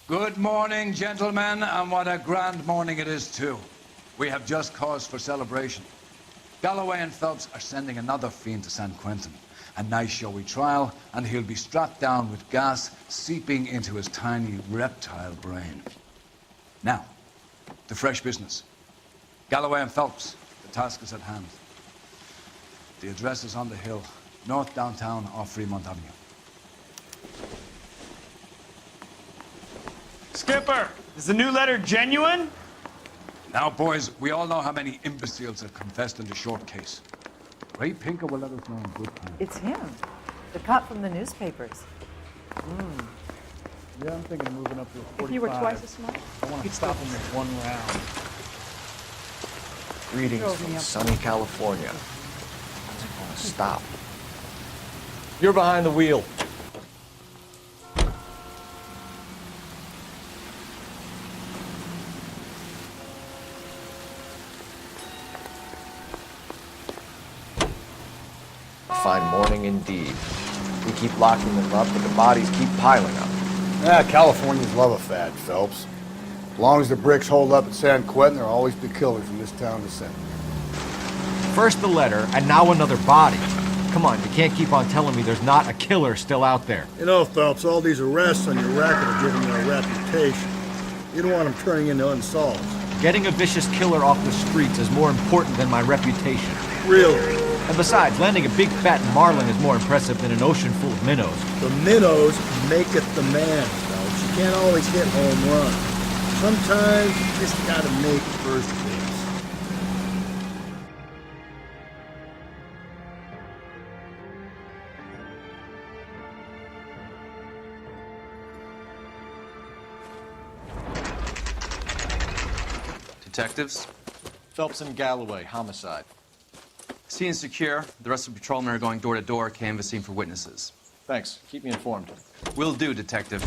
Good morning, gentlemen, and what a grand morning it is, too. We have just cause for celebration. Galloway and Phelps are sending another fiend to San Quentin. A nice showy trial, and he'll be strapped down with gas seeping into his tiny reptile brain. Now, to fresh business. Galloway and Phelps, the task is at hand. The address is on the hill, north downtown off Fremont Avenue. Skipper, is the new letter genuine? Now, boys, we all know how many imbeciles have confessed in the short case. Ray Pinker will let us know in good time. It's him, the cop from the newspapers. Yeah, I'm thinking of moving up to a 45. If you were twice as smart, I want to stop him with one round. Greetings from sunny California. How's it going to stop? You're behind the wheel. Fine morning indeed. We keep locking them up, but the bodies keep piling up. Yeah, Californians love a fad, Phelps. As long as the bricks hold up at San Quentin, there'll always be killers from this town to send. First the letter, and now another body. Come on, you can't keep on telling me there's not a killer still out there. You know, Phelps, all these arrests on your record are giving you a reputation. You don't want them turning into unsolved. Getting a vicious killer off the streets is more important than my reputation. Really? And besides, landing a big fat marlin is more impressive than an ocean full of minnows. The minnows make it the man, Phelps. You can't always hit home runs. Sometimes you just gotta make first base. Detectives? Phelps and Galloway, homicide. Scene secure. The rest of the patrolmen are going door to door, canvassing for witnesses. Thanks. Keep me informed. Will do, Detective.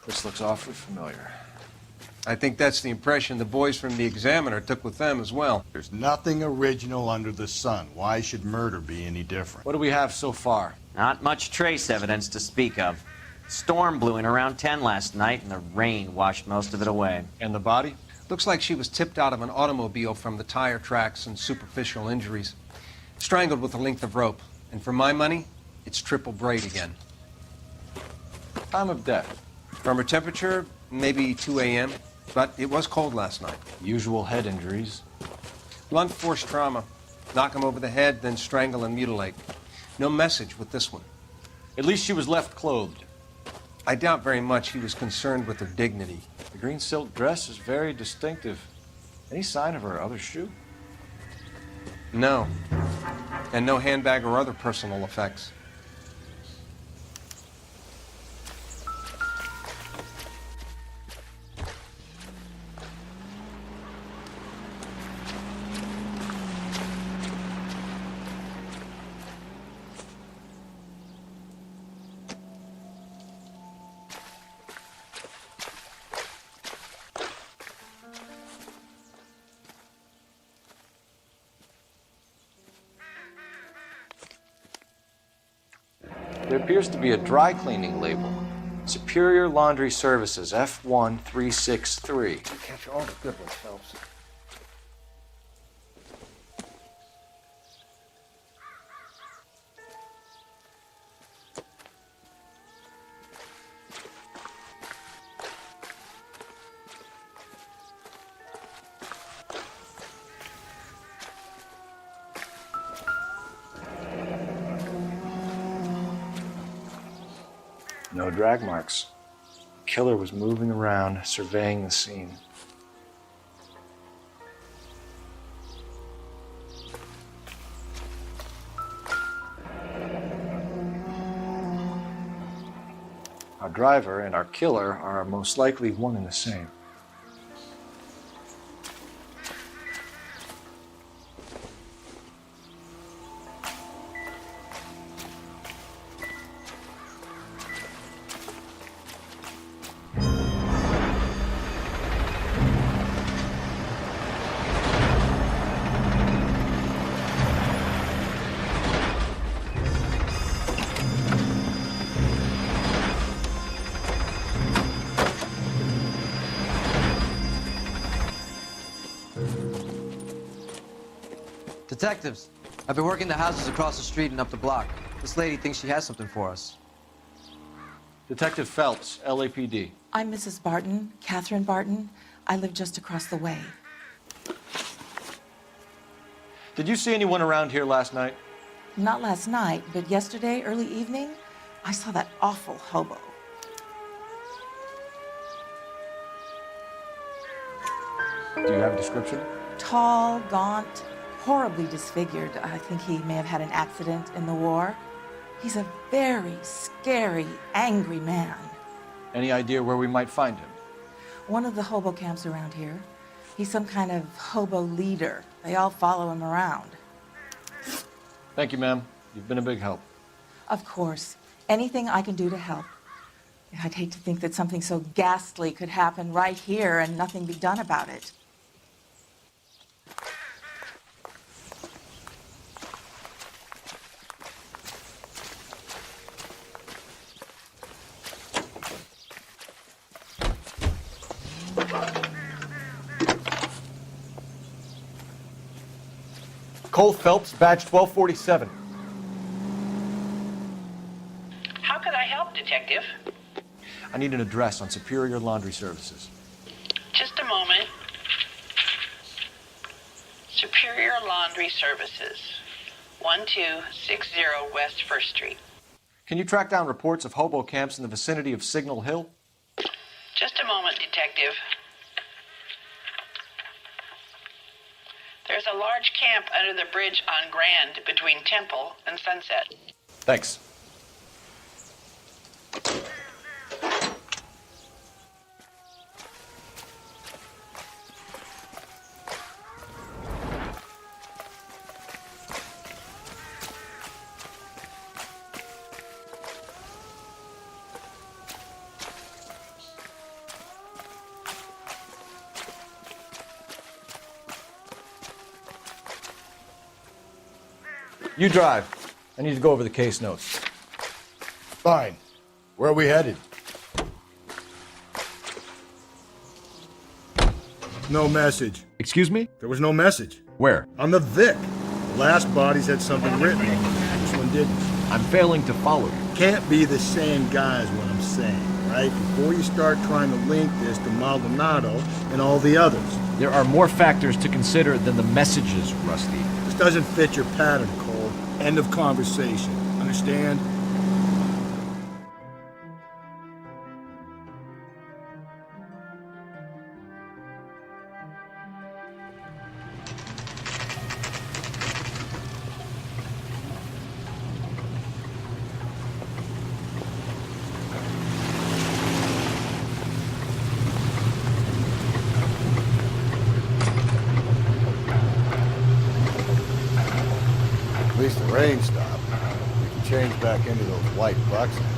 This looks awfully familiar. I think that's the impression the boys from the Examiner took with them as well. There's nothing original under the sun. Why should murder be any different? What do we have so far? Not much trace evidence to speak of. Storm blew in around 10 last night, and the rain washed most of it away. And the body? Looks like she was tipped out of an automobile from the tire tracks and superficial injuries. Strangled with a length of rope. And for my money, it's triple braid again. Time of death? From her temperature, maybe 2 a.m., but it was cold last night. Usual head injuries. Blunt force trauma. Knock him over the head, then strangle and mutilate. No message with this one. At least she was left clothed. I doubt very much he was concerned with her dignity. The green silk dress is very distinctive. Any sign of her other shoe? No. And no handbag or other personal effects. There appears to be a dry cleaning label. Superior Laundry Services, F1363. Catch all the good ones, Phelps. No drag marks. The killer was moving around, surveying the scene. Our driver and our killer are most likely one and the same. Detectives, I've been working the houses across the street and up the block. This lady thinks she has something for us. Detective Phelps, LAPD. I'm Mrs. Barton, Catherine Barton. I live just across the way. Did you see anyone around here last night? Not last night, but yesterday, early evening, I saw that awful hobo. Do you have a description? Tall, gaunt, horribly disfigured. I think he may have had an accident in the war. He's a very scary, angry man. Any idea where we might find him? One of the hobo camps around here. He's some kind of hobo leader. They all follow him around. Thank you, ma'am. You've been a big help. Of course. Anything I can do to help. I'd hate to think that something so ghastly could happen right here and nothing be done about it. Cole Phelps, badge 1247. How could I help, Detective? I need an address on Superior Laundry Services. Just a moment. Superior Laundry Services, 1260 West 1st Street. Can you track down reports of hobo camps in the vicinity of Signal Hill? Just a moment, Detective. There's a large camp under the bridge on Grand between Temple and Sunset. Thanks. You drive. I need to go over the case notes. Fine. Where are we headed? No message. Excuse me? There was no message. Where? On the Vic. The last bodies had something written on them. This one didn't. I'm failing to follow you. Can't be the same guy is what I'm saying, right? Before you start trying to link this to Maldonado and all the others. There are more factors to consider than the messages, Rusty. This doesn't fit your pattern, Cole. End of conversation. Understand? At least the rain stopped. We can change back into those white bucks now.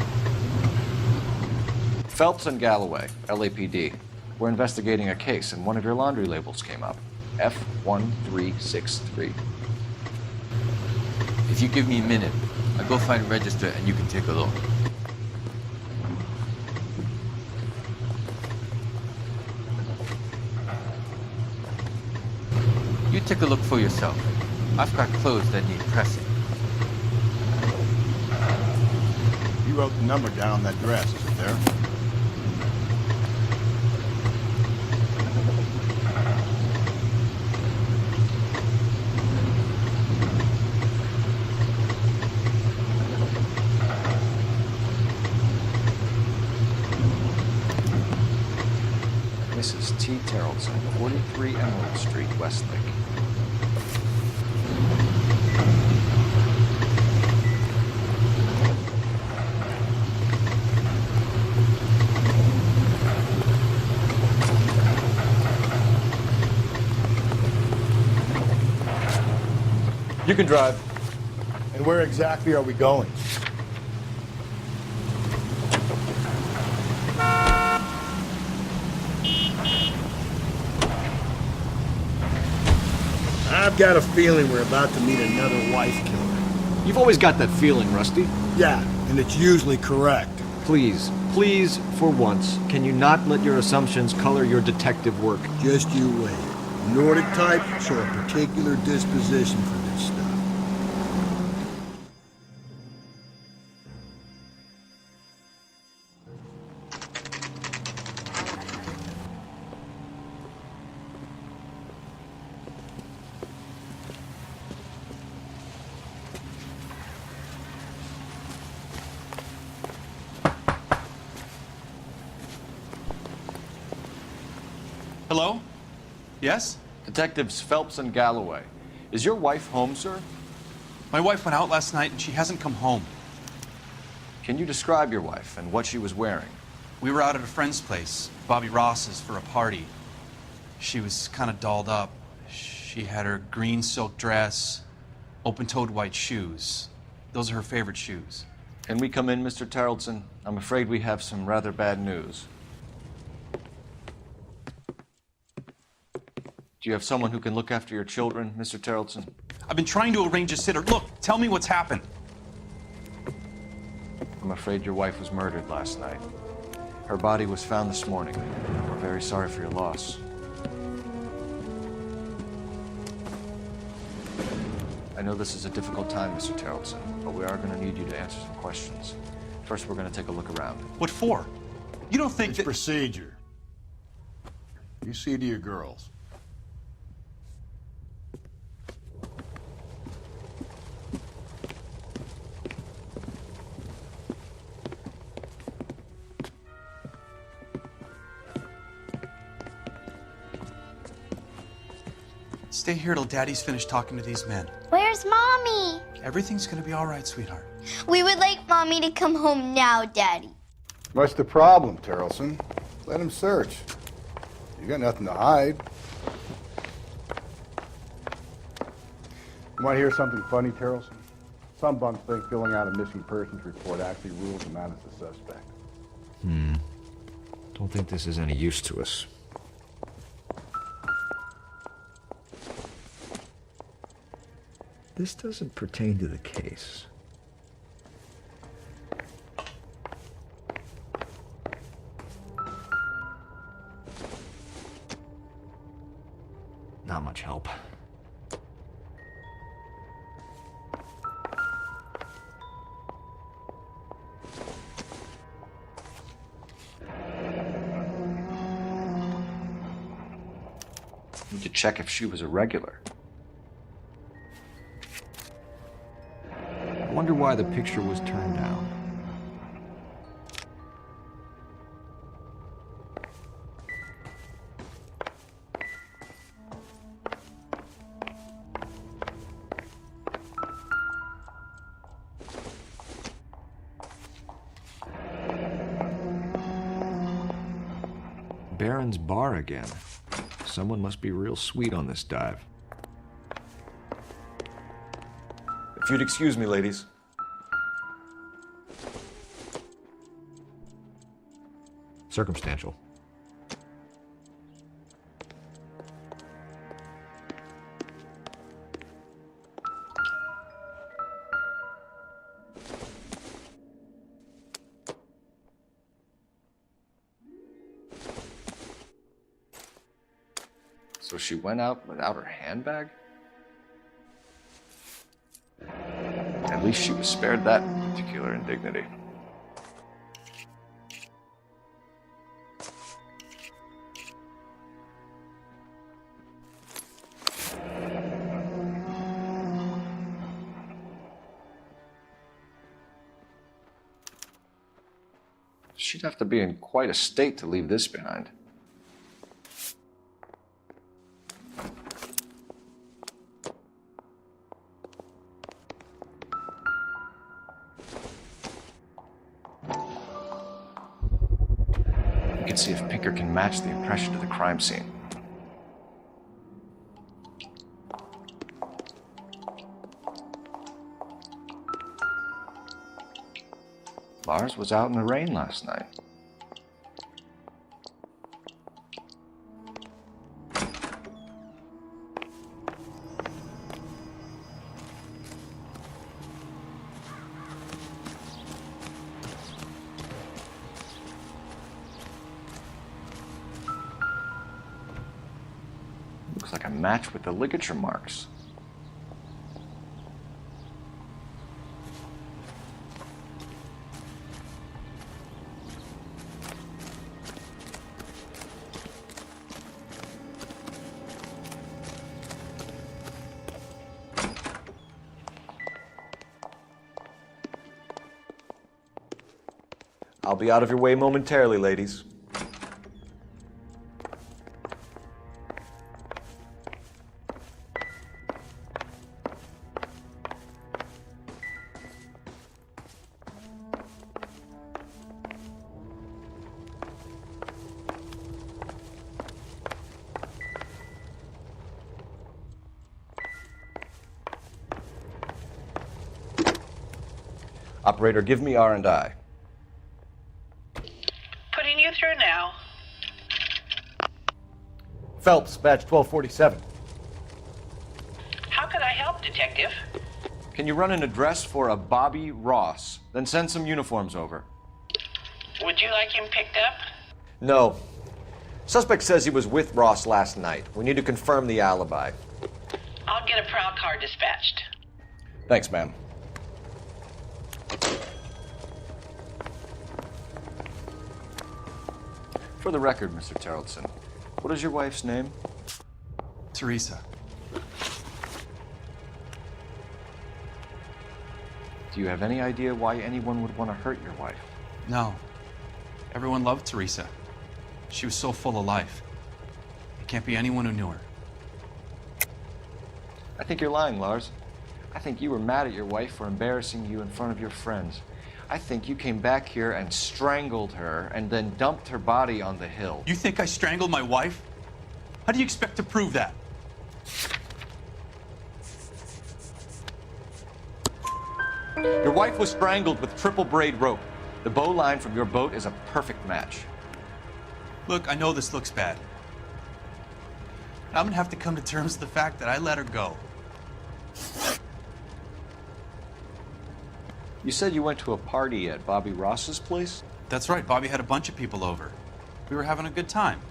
Phelps and Galloway, LAPD. We're investigating a case, and one of your laundry labels came up. F1363. If you give me a minute, I'll go find a register and you can take a look. You take a look for yourself. I've got clothes that need pressing. You wrote the number down on that dress, is it there? Mrs. T. Terrellson, 43 Emerald Street, Westlake. You can drive. And where exactly are we going? I've got a feeling we're about to meet another wife killer. You've always got that feeling, Rusty. Yeah, and it's usually correct. Please, for once, can you not let your assumptions color your detective work? Just you wait. Nordic type show a particular disposition for this. Hello? Yes? Detectives Phelps and Galloway. Is your wife home, sir? My wife went out last night and she hasn't come home. Can you describe your wife and what she was wearing? We were out at a friend's place, Bobby Ross's, for a party. She was kind of dolled up. She had her green silk dress, open-toed white shoes. Those are her favorite shoes. Can we come in, Mr. Tarleton? I'm afraid we have some rather bad news. Do you have someone who can look after your children, Mr. Tarleton? I've been trying to arrange a sitter. Look, tell me what's happened. I'm afraid your wife was murdered last night. Her body was found this morning. We're very sorry for your loss. I know this is a difficult time, Mr. Tarleton, but we are going to need you to answer some questions. First, we're going to take a look around. What for? You don't think It's that... procedure. You see to your girls. Stay here till Daddy's finished talking to these men. Where's Mommy? Everything's gonna be all right, sweetheart. We would like Mommy to come home now, Daddy. What's the problem, Tarleton? Let him search. You got nothing to hide. You want to hear something funny, Tarleton? Some bums think filling out a missing persons report actually rules them out as a suspect. Don't think this is any use to us. This doesn't pertain to the case. Not much help. Need to check if she was a regular. I wonder why the picture was turned down. Baron's bar again. Someone must be real sweet on this dive. If you'd excuse me, ladies. Circumstantial. So she went out without her handbag? At least she was spared that particular indignity. She'd have to be in quite a state to leave this behind. We can see if Pinker can match the impression to the crime scene. Lars was out in the rain last night. Looks like a match with the ligature marks. I'll be out of your way momentarily, ladies. Operator, give me R&I. Putting you through now. Phelps, badge 1247. How could I help, Detective? Can you run an address for a Bobby Ross? Then send some uniforms over. Would you like him picked up? No. Suspect says he was with Ross last night. We need to confirm the alibi. I'll get a prowl car dispatched. Thanks, ma'am. For the record, Mr. Terrellson, what is your wife's name? Teresa. Do you have any idea why anyone would want to hurt your wife? No. Everyone loved Teresa. She was so full of life. It can't be anyone who knew her. I think you're lying, Lars. I think you were mad at your wife for embarrassing you in front of your friends. I think you came back here and strangled her and then dumped her body on the hill. You think I strangled my wife? How do you expect to prove that? Your wife was strangled with triple braid rope. The bow line from your boat is a perfect match. Look, I know this looks bad. I'm gonna have to come to terms with the fact that I let her go. You said you went to a party at Bobby Ross's place? That's right, Bobby had a bunch of people over. We were having a good time.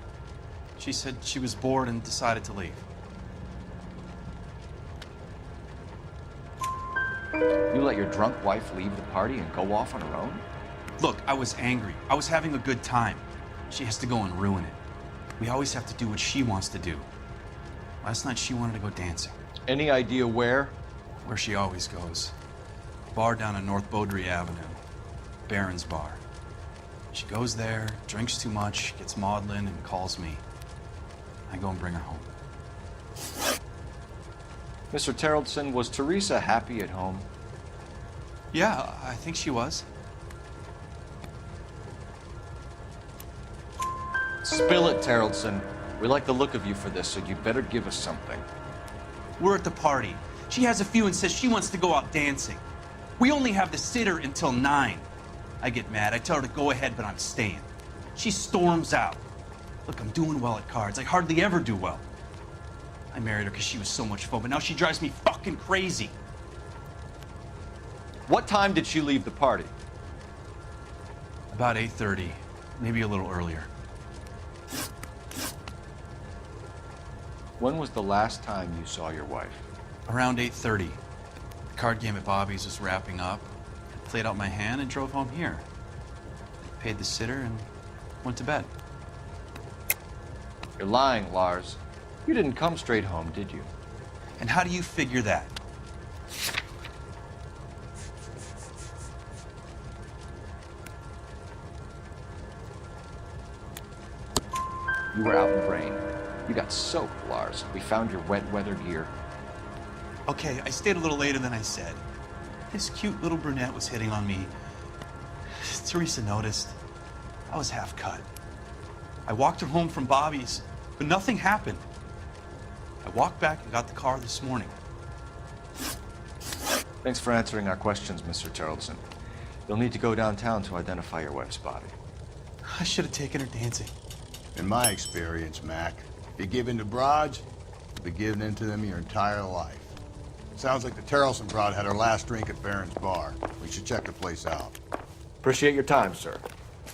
She said she was bored and decided to leave. You let your drunk wife leave the party and go off on her own? Look, I was angry. I was having a good time. She has to go and ruin it. We always have to do what she wants to do. Last night she wanted to go dancing. Any idea where? Where she always goes. Bar down on North Beaudry Avenue. Barron's Bar. She goes there, drinks too much, gets maudlin, and calls me. I go and bring her home. Mr. Terrellson, was Teresa happy at home? Yeah, I think she was. Spill it, Terrellson. We like the look of you for this, so you better give us something. We're at the party. She has a few and says she wants to go out dancing. We only have the sitter until 9. I get mad. I tell her to go ahead, but I'm staying. She storms out. Look, I'm doing well at cards. I hardly ever do well. I married her because she was so much fun, but now she drives me fucking crazy. What time did she leave the party? About 8:30, maybe a little earlier. When was the last time you saw your wife? Around 8:30. The card game at Bobby's was wrapping up. I played out my hand and drove home here. Paid the sitter and went to bed. You're lying, Lars. You didn't come straight home, did you? And how do you figure that? You were out in the rain. You got soaked, Lars. We found your wet weather gear. Okay, I stayed a little later than I said. This cute little brunette was hitting on me. Teresa noticed. I was half cut. I walked her home from Bobby's, but nothing happened. I walked back and got the car this morning. Thanks for answering our questions, Mr. Terrellson. You'll need to go downtown to identify your wife's body. I should have taken her dancing. In my experience, Mac, if you give in to broads, you'll be giving in to them your entire life. Sounds like the Terrellson broad had her last drink at Barron's Bar. We should check the place out. Appreciate your time, sir.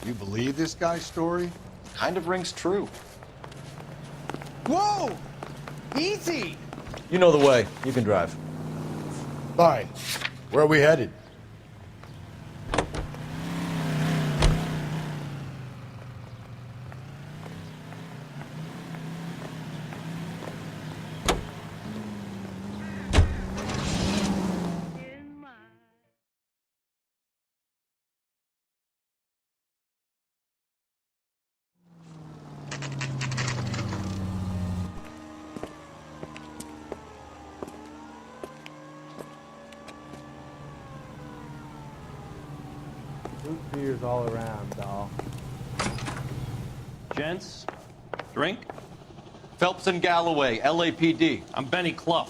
You believe this guy's story? Kind of rings true. Whoa! Easy! You know the way. You can drive. Fine. Where are we headed? Root beers all around, doll. Gents, drink? Phelps and Galloway, LAPD. I'm Benny Clough.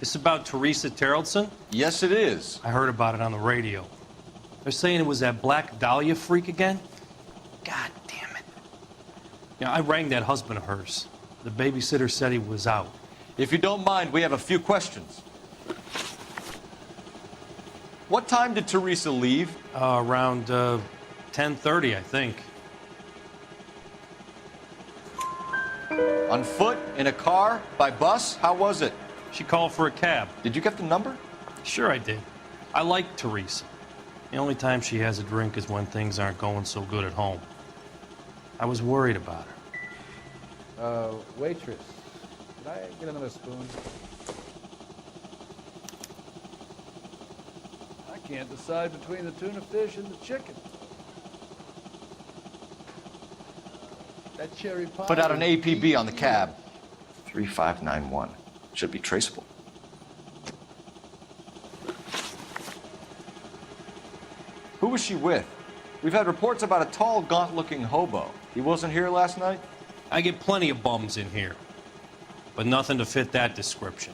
This about Teresa Terrellson? Yes, it is. I heard about it on the radio. They're saying it was that Black Dahlia freak again? God damn it. Yeah, I rang that husband of hers. The babysitter said he was out. If you don't mind, we have a few questions. What time did Teresa leave? Around 10:30, I think. On foot? In a car? By bus? How was it? She called for a cab. Did you get the number? Sure I did. I like Teresa. The only time she has a drink is when things aren't going so good at home. I was worried about her. Waitress, could I get another spoon? I can't decide between the tuna fish and the chicken. That cherry pie. Put out an APB on the cab. 3591. Should be traceable. Who was she with? We've had reports about a tall, gaunt-looking hobo. He wasn't here last night? I get plenty of bums in here, but nothing to fit that description.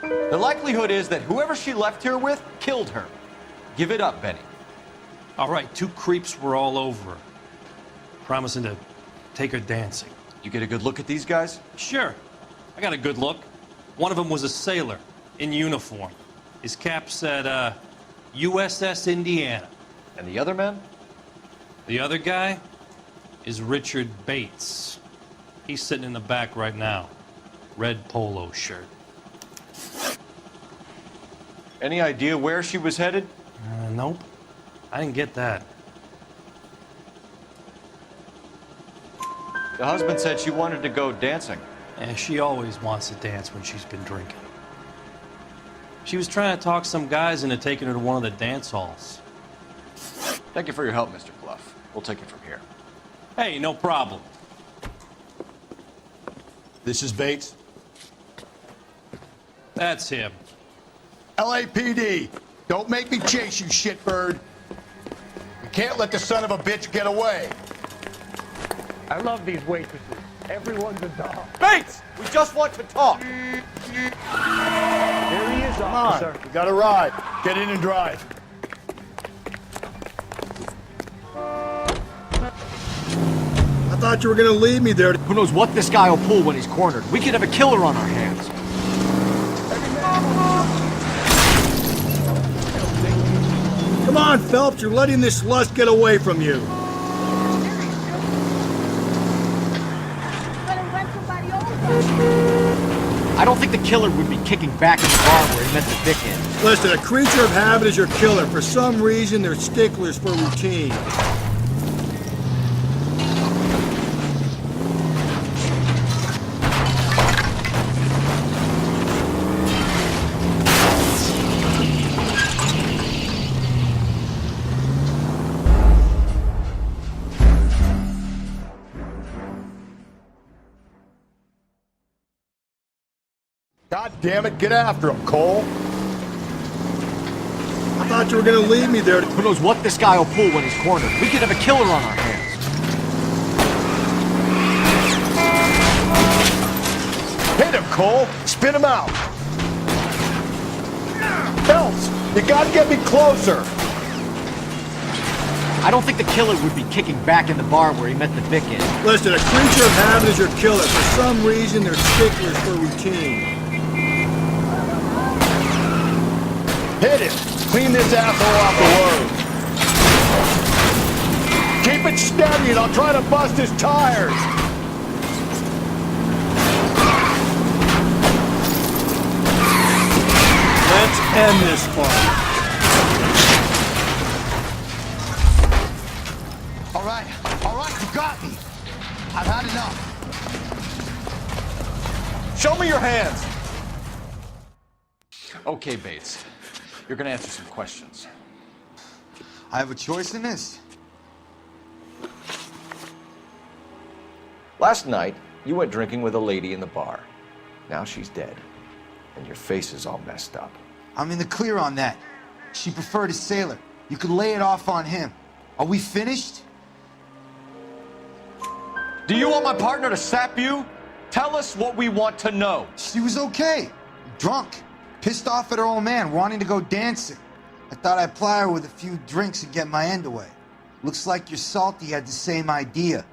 The likelihood is that whoever she left here with killed her. Give it up, Benny. All right, 2 creeps were all over her, promising to take her dancing. You get a good look at these guys? Sure. I got a good look. One of them was a sailor in uniform. His cap said, USS Indiana. And the other man? The other guy is Richard Bates. He's sitting in the back right now. Red polo shirt. Any idea where she was headed? Nope. I didn't get that. The husband said she wanted to go dancing. Yeah, she always wants to dance when she's been drinking. She was trying to talk some guys into taking her to one of the dance halls. Thank you for your help, Mr. Clough. We'll take it from here. Hey, no problem. This is Bates. That's him. LAPD, don't make me chase you, shitbird. We can't let the son of a bitch get away. I love these waitresses. Everyone's a doll. Bates! We just want to talk. There he is, Come officer. on, we got a ride. Get in and drive. I thought you were gonna leave me there. Who knows what this guy will pull when he's cornered? We could have a killer on our hands. Come on, Phelps, you're letting this lust get away from you. I don't think the killer would be kicking back in the bar where he met the Vic in. Listen, a creature of habit is your killer. For some reason, they're sticklers for routine. God damn it, get after him, Cole. I thought you were gonna leave me there. Who knows what this guy will pull when he's cornered? We could have a killer on our hands. Hit him, Cole. Spin him out. Phelps, you gotta get me closer. I don't think the killer would be kicking back in the bar where he met the Vic in. Listen, a creature of habit is your killer. For some reason, they're sticklers for routine. Hit him. Clean this asshole off the road. Keep it steady and I'll try to bust his tires. Let's end this fight. All right, you got me. I've had enough. Show me your hands. Okay, Bates. You're gonna answer some questions. I have a choice in this. Last night, you went drinking with a lady in the bar. Now she's dead, and your face is all messed up. I'm in the clear on that. She preferred a sailor. You could lay it off on him. Are we finished? Do you want my partner to sap you? Tell us what we want to know. She was okay. Drunk. Pissed off at her old man, wanting to go dancing. I thought I'd ply her with a few drinks and get my end away. Looks like your Salty had the same idea.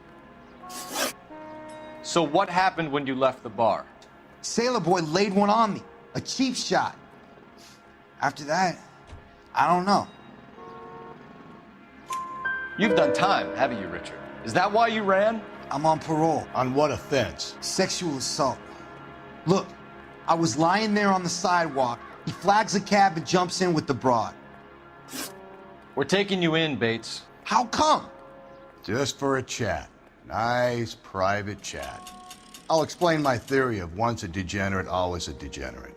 So what happened when you left the bar? Sailor Boy laid one on me. A cheap shot. After that, I don't know. You've done time, haven't you, Richard? Is that why you ran? I'm on parole. On what offense? Sexual assault. Look, I was lying there on the sidewalk. He flags a cab and jumps in with the broad. We're taking you in, Bates. How come? Just for a chat. Nice, private chat. I'll explain my theory of once a degenerate, always a degenerate.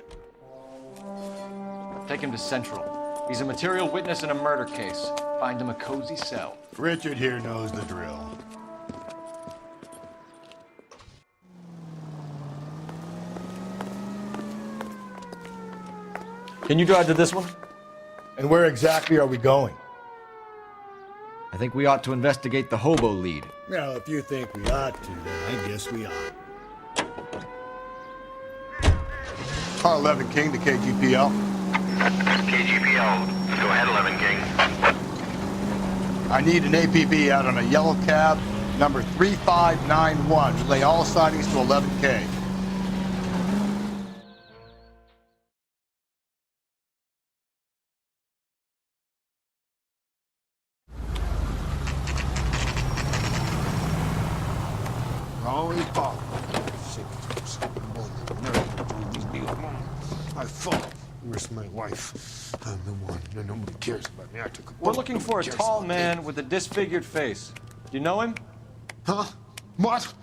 Take him to Central. He's a material witness in a murder case. Find him a cozy cell. Richard here knows the drill. Can you drive to this one? And where exactly are we going? I think we ought to investigate the hobo lead. Well, if you think we ought to, then I guess we ought. Car 11 King to KGPL. KGPL. Go ahead, 11 King. I need an APB out on a yellow cab, number 3591. Relay all sightings to 11K. Lollipop. I fought. Where's my wife? I'm the one. No, nobody cares about me. I took a We're looking for a tall man with a disfigured face. Do you know him? Huh? What?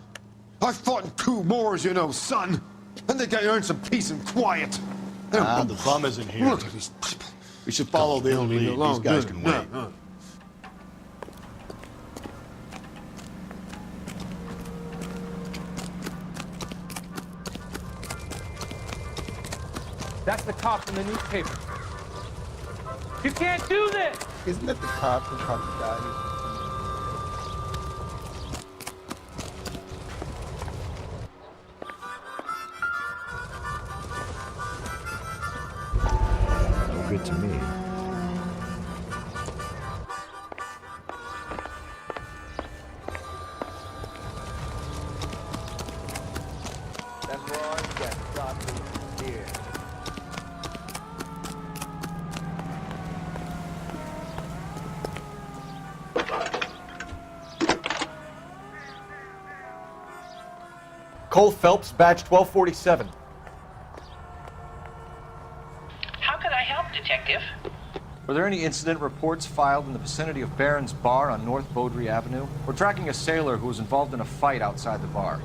I fought in 2 wars, you know, son. I think I earned some peace and quiet. The bum isn't here. Look at these people. We should follow the lead. These guys can wait. That's the cop from the newspaper. You can't do this! Isn't that the cop who caught the guy? No good to me. That's wrong. You got stopped here. Cole Phelps, badge 1247. How could I help, Detective? Were there any incident reports filed in the vicinity of Barron's Bar on North Beaudry Avenue? We're tracking a sailor who was involved in a fight outside the bar.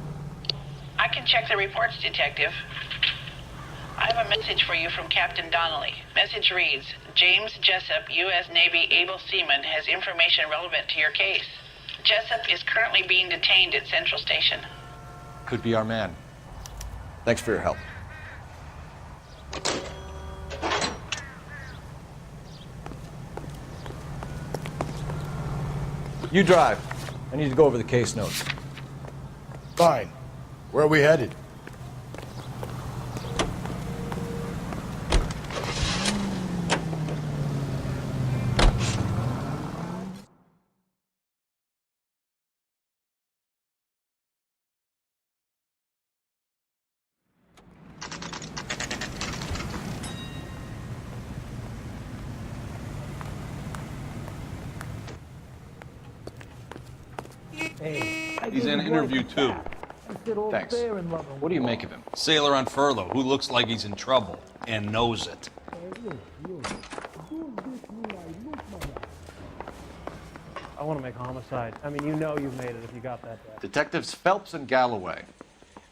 I can check the reports, Detective. I have a message for you from Captain Donnelly. Message reads, James Jessup, U.S. Navy able seaman, has information relevant to your case. Jessup is currently being detained at Central Station. Could be our man. Thanks for your help. You drive. I need to go over the case notes. Fine. Where are we headed? He's in interview too. Thanks. What do you make of him? Sailor on furlough who looks like he's in trouble and knows it. I want to make homicide. I mean, you know you've made it if you got that bad. Detectives Phelps and Galloway.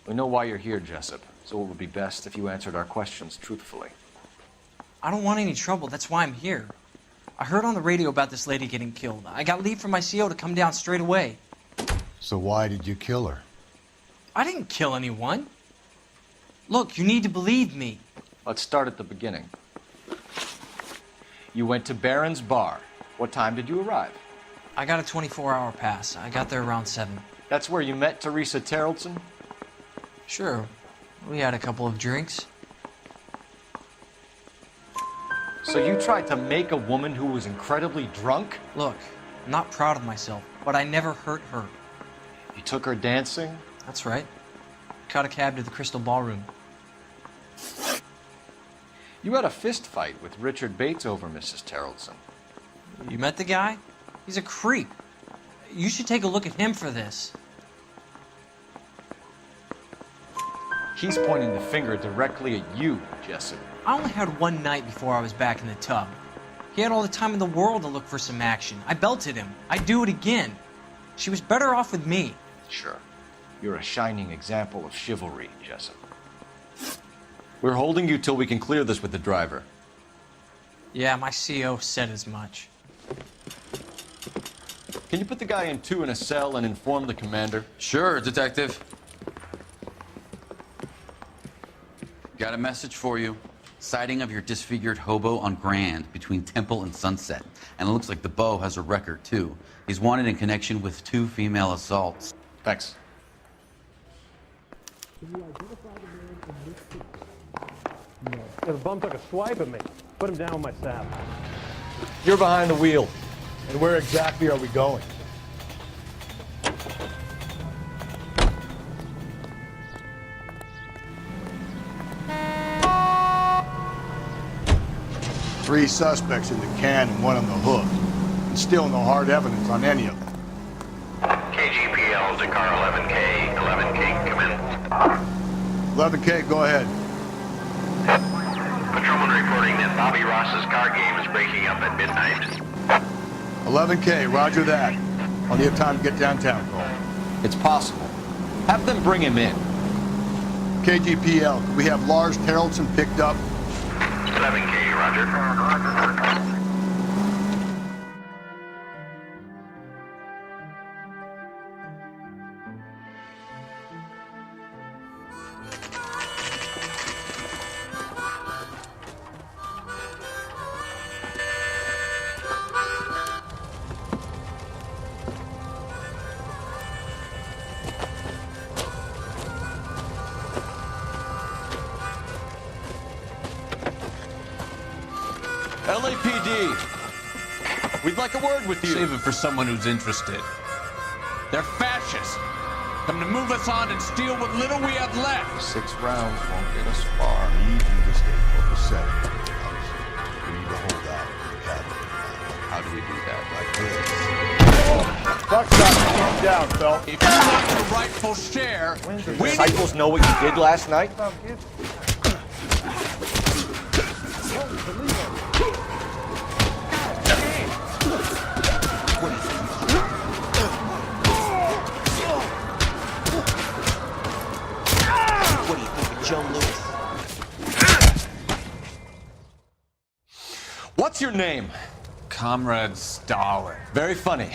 We know why you're here, Jessup, so it would be best if you answered our questions truthfully. I don't want any trouble. That's why I'm here. I heard on the radio about this lady getting killed. I got leave from my CO to come down straight away. So why did you kill her? I didn't kill anyone. Look, you need to believe me. Let's start at the beginning. You went to Barron's Bar. What time did you arrive? I got a 24-hour pass. I got there around 7. That's where you met Teresa Terrellson? Sure. We had a couple of drinks. So you tried to make a woman who was incredibly drunk? Look, I'm not proud of myself, but I never hurt her. You took her dancing? That's right. Caught a cab to the Crystal Ballroom. You had a fist fight with Richard Bates over Mrs. Terrelson. You met the guy? He's a creep. You should take a look at him for this. He's pointing the finger directly at you, Jessup. I only had one night before I was back in the tub. He had all the time in the world to look for some action. I belted him. I'd do it again. She was better off with me. Sure. You're a shining example of chivalry, Jessup. We're holding you till we can clear this with the driver. Yeah, my CO said as much. Can you put the guy in 2 in a cell and inform the commander? Sure, Detective. Got a message for you. Sighting of your disfigured hobo on Grand between Temple and Sunset. And it looks like the Beau has a record, too. He's wanted in connection with 2 female assaults. Thanks. Yeah, the bum took a swipe at me. Put him down with my saddle. You're behind the wheel. And where exactly are we going? Three suspects in the can and one on the hook. And still no hard evidence on any of them. KGPL to car 11K. 11K, come in. 11K, go ahead. Patrolman reporting that Bobby Ross's car game is breaking up at midnight. 11K, roger that. I'll need time to get downtown, Cole. It's possible. Have them bring him in. KGPL, could we have Lars Terrelson picked up? 11K, roger. LAPD, we'd like a word with you. Save it for someone who's interested. They're fascists. Come to move us on and steal what little we have left. 6 rounds won't get us far. We need you to stay copacetic. We need to hold out. How do we do that? Like this. Buck stop, calm down, Phelps. If you want the rightful share, we Disciples know what you did last night? What do you think of Joe Louis? What's your name? Comrade Stalin. Very funny.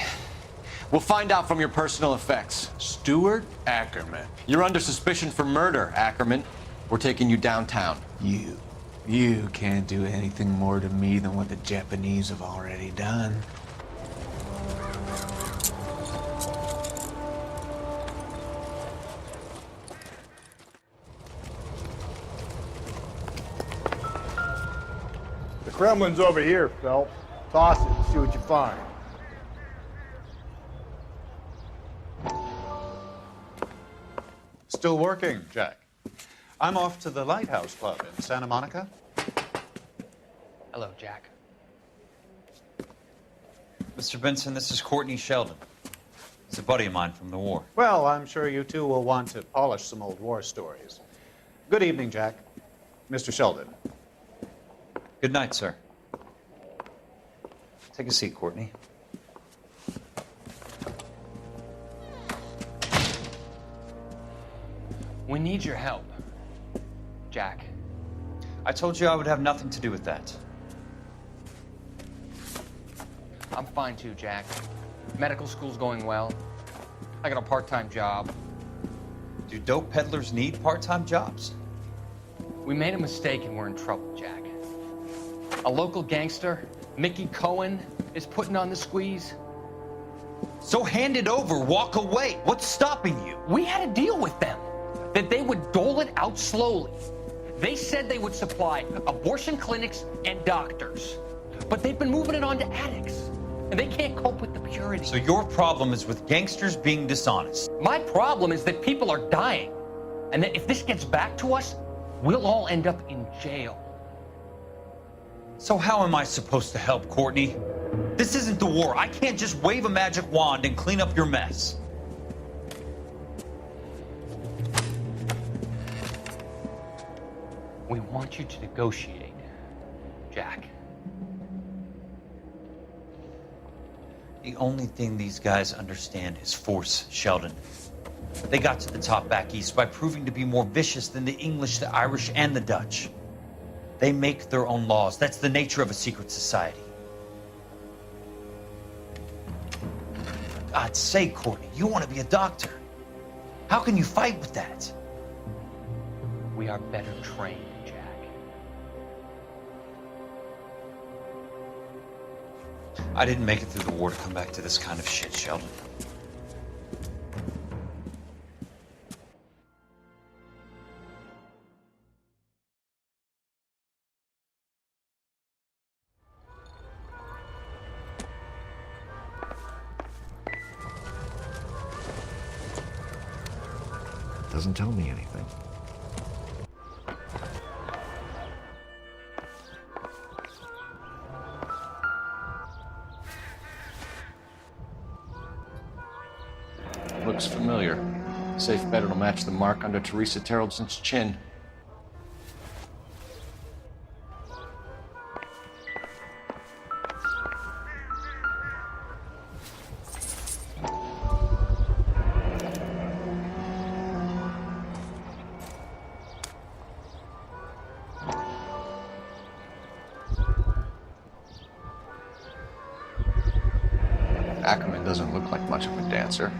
We'll find out from your personal effects. Stuart Ackerman. You're under suspicion for murder, Ackerman. We're taking you downtown. You can't do anything more to me than what the Japanese have already done. The Kremlin's over here, Phelps. Toss it and see what you find. Still working, Jack. I'm off to the Lighthouse Club in Santa Monica. Hello, Jack. Mr. Benson, this is Courtney Sheldon. He's a buddy of mine from the war. Well, I'm sure you two will want to polish some old war stories. Good evening, Jack. Mr. Sheldon. Good night, sir. Take a seat, Courtney. We need your help, Jack. I told you I would have nothing to do with that. I'm fine too, Jack. Medical school's going well. I got a part-time job. Do dope peddlers need part-time jobs? We made a mistake and we're in trouble, Jack. A local gangster, Mickey Cohen, is putting on the squeeze. So hand it over, walk away. What's stopping you? We had a deal with them that they would dole it out slowly. They said they would supply abortion clinics and doctors, but they've been moving it on to addicts, and they can't cope with the purity. So your problem is with gangsters being dishonest. My problem is that people are dying, and that if this gets back to us, we'll all end up in jail. So how am I supposed to help, Courtney? This isn't the war. I can't just wave a magic wand and clean up your mess. We want you to negotiate, Jack. The only thing these guys understand is force, Sheldon. They got to the top back east by proving to be more vicious than the English, the Irish, and the Dutch. They make their own laws. That's the nature of a secret society. For God's sake, Courtney, you want to be a doctor. How can you fight with that? We are better trained, Jack. I didn't make it through the war to come back to this kind of shit, Sheldon. Doesn't tell me anything. Looks familiar. Safe bet it'll match the mark under Teresa Terreldson's chin. Ackerman doesn't look like much of a dancer.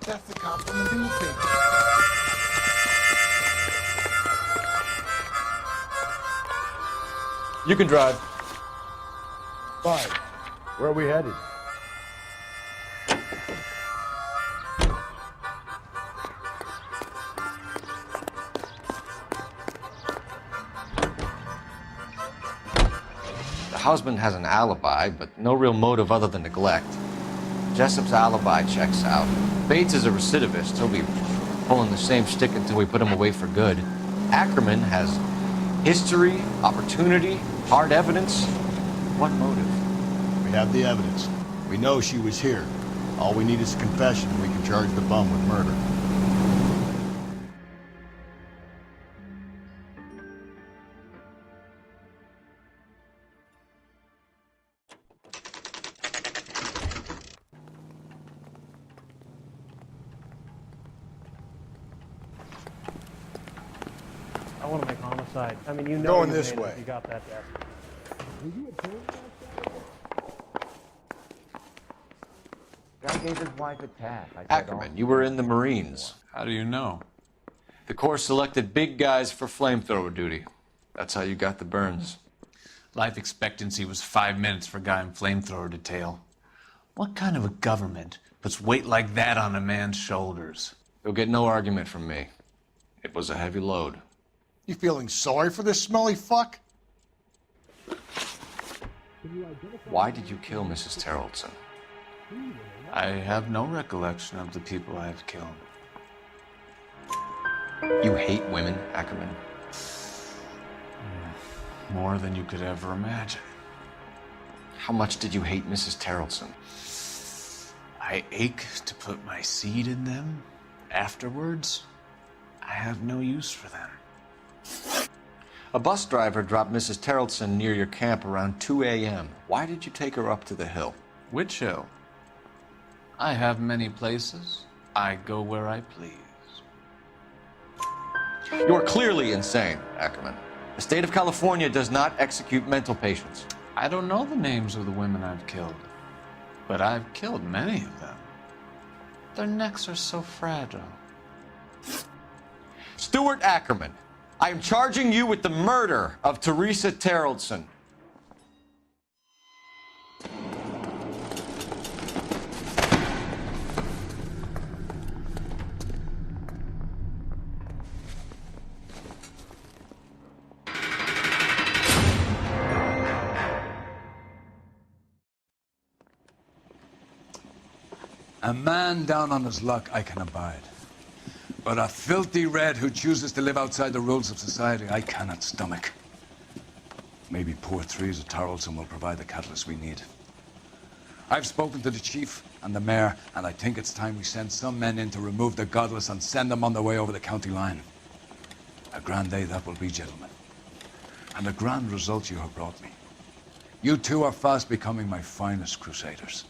That's the cop from the newspaper. You can drive. Fine. Where are we headed? The husband has an alibi, but no real motive other than neglect. Jessup's alibi checks out. Bates is a recidivist. He'll be pulling the same stick until we put him away for good. Ackerman has history, opportunity, hard evidence. What motive? We have the evidence. We know she was here. All we need is a confession, and we can charge the bum with murder. I want to make homicide. I mean, you know Going you this made it way. if you got that desk. Guy gave his wife a tap. I said, Ackerman, you were in the Marines. How do you know? The Corps selected big guys for flamethrower duty. That's how you got the burns. Life expectancy was 5 minutes for a guy in flamethrower detail. What kind of a government puts weight like that on a man's shoulders? You'll get no argument from me. It was a heavy load. You feeling sorry for this smelly fuck? Why did you kill Mrs. Terreldson? I have no recollection of the people I have killed. You hate women, Ackerman? More than you could ever imagine. How much did you hate Mrs. Terreldson? I ache to put my seed in them. Afterwards, I have no use for them. A bus driver dropped Mrs. Terreldson near your camp around 2 a.m. Why did you take her up to the hill? Which hill? I have many places. I go where I please. You are clearly insane, Ackerman. The state of California does not execute mental patients. I don't know the names of the women I've killed, but I've killed many of them. Their necks are so fragile. Stuart Ackerman, I am charging you with the murder of Teresa Terrellson. A man down on his luck I can abide. But a filthy red who chooses to live outside the rules of society, I cannot stomach. Maybe poor Teresa Terrellson will provide the catalyst we need. I've spoken to the chief and the mayor, and I think it's time we send some men in to remove the godless and send them on their way over the county line. A grand day that will be, gentlemen. And a grand result you have brought me. You two are fast becoming my finest crusaders.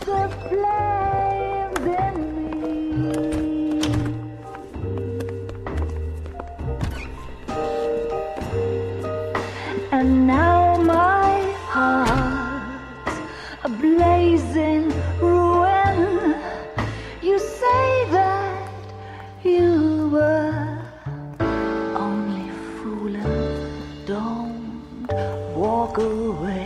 The flames in me. And now my heart's a blazing ruin. You say that you were only fooling. Don't walk away.